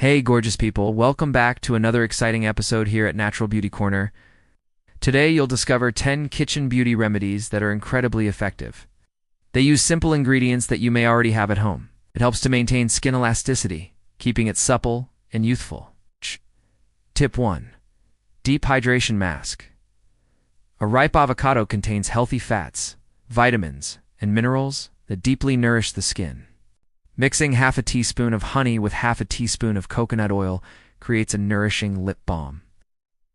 Hey, gorgeous people. Welcome back to another exciting episode here at Natural Beauty Corner. Today, you'll discover 10 kitchen beauty remedies that are incredibly effective. They use simple ingredients that you may already have at home. It helps to maintain skin elasticity, keeping it supple and youthful. Tip 1. Deep Hydration Mask. A ripe avocado contains healthy fats, vitamins, and minerals that deeply nourish the skin. Mixing half a teaspoon of honey with half a teaspoon of coconut oil creates a nourishing lip balm.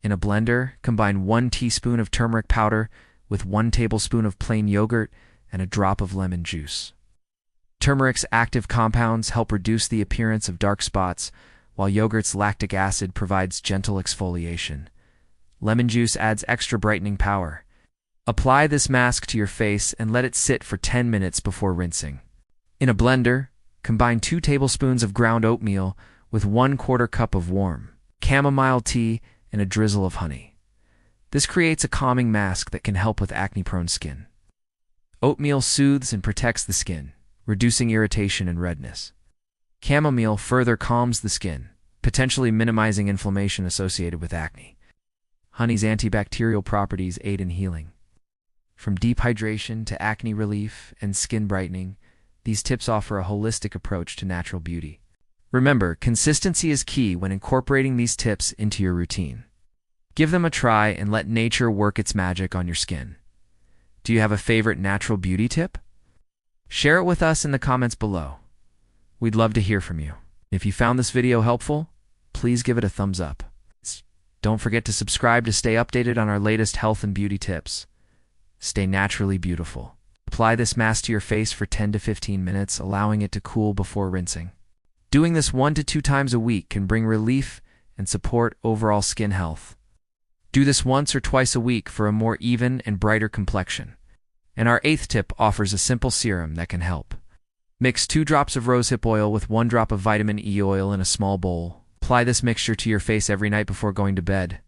In a blender, combine 1 teaspoon of turmeric powder with 1 tablespoon of plain yogurt and a drop of lemon juice. Turmeric's active compounds help reduce the appearance of dark spots, while yogurt's lactic acid provides gentle exfoliation. Lemon juice adds extra brightening power. Apply this mask to your face and let it sit for 10 minutes before rinsing. In a blender, combine 2 tablespoons of ground oatmeal with 1/4 cup of warm chamomile tea and a drizzle of honey. This creates a calming mask that can help with acne-prone skin. Oatmeal soothes and protects the skin, reducing irritation and redness. Chamomile further calms the skin, potentially minimizing inflammation associated with acne. Honey's antibacterial properties aid in healing. From deep hydration to acne relief and skin brightening, these tips offer a holistic approach to natural beauty. Remember, consistency is key when incorporating these tips into your routine. Give them a try and let nature work its magic on your skin. Do you have a favorite natural beauty tip? Share it with us in the comments below. We'd love to hear from you. If you found this video helpful, please give it a thumbs up. Don't forget to subscribe to stay updated on our latest health and beauty tips. Stay naturally beautiful. Apply this mask to your face for 10 to 15 minutes, allowing it to cool before rinsing. Doing this 1 to 2 times a week can bring relief and support overall skin health. Do this once or twice a week for a more even and brighter complexion. And our 8th tip offers a simple serum that can help. Mix 2 drops of rosehip oil with 1 drop of vitamin E oil in a small bowl. Apply this mixture to your face every night before going to bed.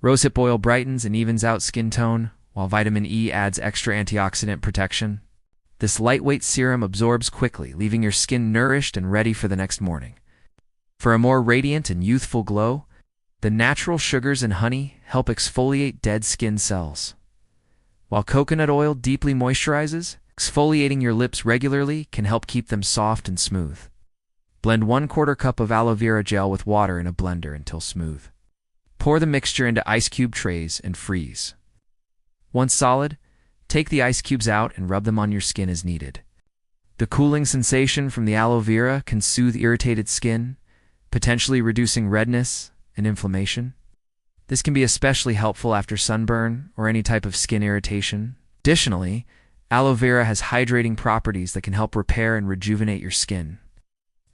Rosehip oil brightens and evens out skin tone, while vitamin E adds extra antioxidant protection. This lightweight serum absorbs quickly, leaving your skin nourished and ready for the next morning. For a more radiant and youthful glow, the natural sugars in honey help exfoliate dead skin cells. While coconut oil deeply moisturizes, exfoliating your lips regularly can help keep them soft and smooth. Blend 1/4 cup of aloe vera gel with water in a blender until smooth. Pour the mixture into ice cube trays and freeze. Once solid, take the ice cubes out and rub them on your skin as needed. The cooling sensation from the aloe vera can soothe irritated skin, potentially reducing redness and inflammation. This can be especially helpful after sunburn or any type of skin irritation. Additionally, aloe vera has hydrating properties that can help repair and rejuvenate your skin.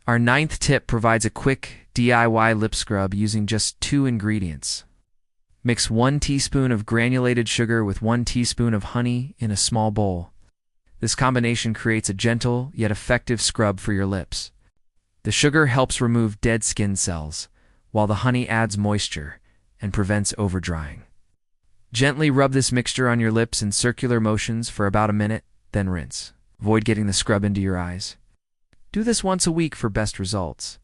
Our 9th tip provides a quick DIY lip scrub using just 2 ingredients. Mix 1 teaspoon of granulated sugar with 1 teaspoon of honey in a small bowl. This combination creates a gentle yet effective scrub for your lips. The sugar helps remove dead skin cells, while the honey adds moisture and prevents overdrying. Gently rub this mixture on your lips in circular motions for about a minute, then rinse. Avoid getting the scrub into your eyes. Do this once a week for best results.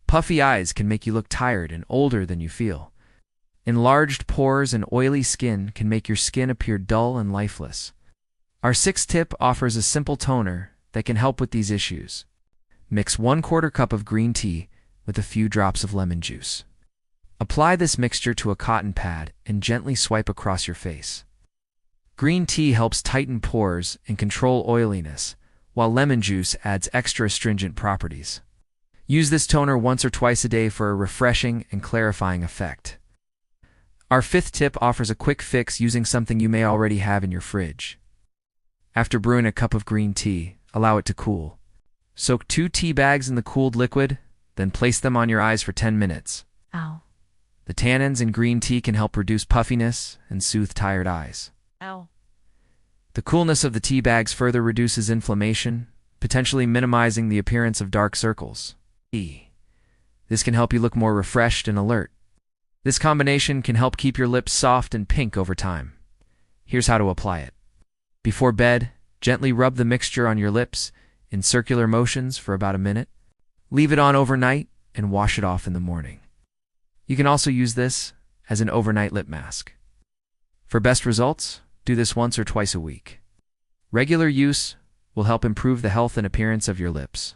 Puffy eyes can make you look tired and older than you feel. Enlarged pores and oily skin can make your skin appear dull and lifeless. Our 6th tip offers a simple toner that can help with these issues. Mix 1/4 cup of green tea with a few drops of lemon juice. Apply this mixture to a cotton pad and gently swipe across your face. Green tea helps tighten pores and control oiliness, while lemon juice adds extra astringent properties. Use this toner once or twice a day for a refreshing and clarifying effect. Our 5th tip offers a quick fix using something you may already have in your fridge. After brewing a cup of green tea, allow it to cool. Soak 2 tea bags in the cooled liquid, then place them on your eyes for 10 minutes. Ow. The tannins in green tea can help reduce puffiness and soothe tired eyes. Ow. The coolness of the tea bags further reduces inflammation, potentially minimizing the appearance of dark circles. This can help you look more refreshed and alert. This combination can help keep your lips soft and pink over time. Here's how to apply it. Before bed, gently rub the mixture on your lips in circular motions for about a minute. Leave it on overnight, and wash it off in the morning. You can also use this as an overnight lip mask. For best results, do this once or twice a week. Regular use will help improve the health and appearance of your lips.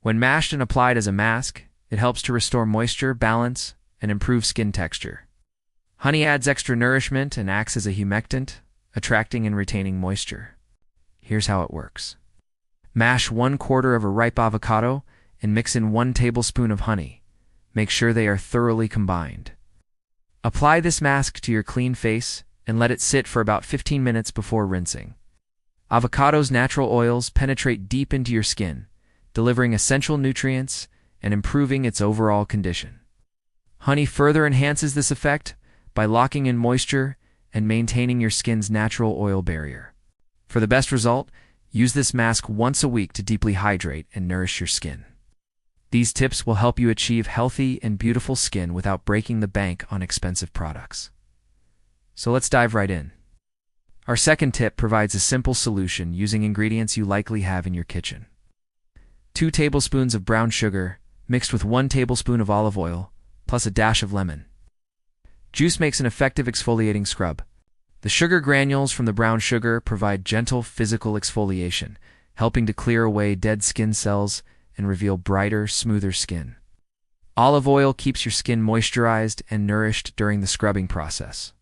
When mashed and applied as a mask, it helps to restore moisture, balance, and improve skin texture. Honey adds extra nourishment and acts as a humectant, attracting and retaining moisture. Here's how it works. Mash 1/4 of a ripe avocado and mix in 1 tablespoon of honey. Make sure they are thoroughly combined. Apply this mask to your clean face and let it sit for about 15 minutes before rinsing. Avocado's natural oils penetrate deep into your skin, delivering essential nutrients and improving its overall condition. Honey further enhances this effect by locking in moisture and maintaining your skin's natural oil barrier. For the best result, use this mask once a week to deeply hydrate and nourish your skin. These tips will help you achieve healthy and beautiful skin without breaking the bank on expensive products. So let's dive right in. Our second tip provides a simple solution using ingredients you likely have in your kitchen. 2 tablespoons of brown sugar mixed with 1 tablespoon of olive oil, plus a dash of lemon. Juice makes an effective exfoliating scrub. The sugar granules from the brown sugar provide gentle physical exfoliation, helping to clear away dead skin cells and reveal brighter, smoother skin. Olive oil keeps your skin moisturized and nourished during the scrubbing process.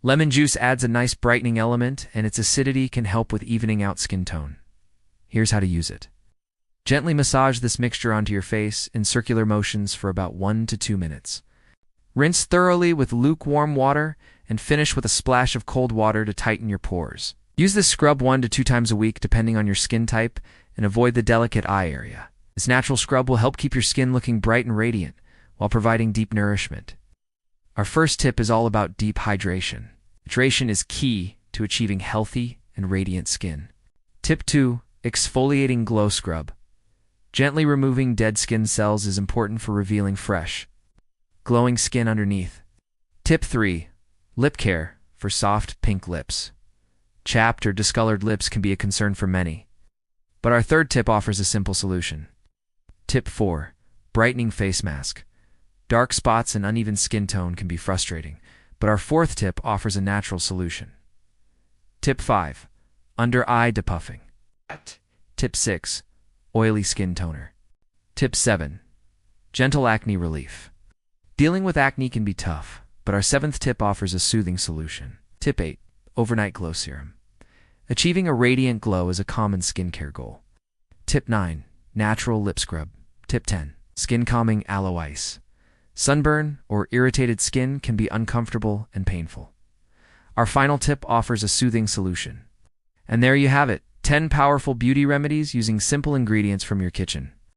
Lemon juice adds a nice brightening element, and its acidity can help with evening out skin tone. Here's how to use it. Gently massage this mixture onto your face in circular motions for about 1 to 2 minutes. Rinse thoroughly with lukewarm water and finish with a splash of cold water to tighten your pores. Use this scrub 1 to 2 times a week depending on your skin type and avoid the delicate eye area. This natural scrub will help keep your skin looking bright and radiant while providing deep nourishment. Our first tip is all about deep hydration. Hydration is key to achieving healthy and radiant skin. Tip 2, exfoliating glow scrub. Gently removing dead skin cells is important for revealing fresh, glowing skin underneath. Tip 3, lip care for soft pink lips. Chapped or discolored lips can be a concern for many, but our third tip offers a simple solution. Tip 4, brightening face mask. Dark spots and uneven skin tone can be frustrating, but our fourth tip offers a natural solution. Tip 5, under eye depuffing. Tip 6, oily skin toner. Tip 7, gentle acne relief. Dealing with acne can be tough, but our 7th tip offers a soothing solution. Tip 8, overnight glow serum. Achieving a radiant glow is a common skincare goal. Tip 9, natural lip scrub. Tip 10, skin calming aloe ice. Sunburn or irritated skin can be uncomfortable and painful. Our final tip offers a soothing solution. And there you have it, 10 powerful beauty remedies using simple ingredients from your kitchen.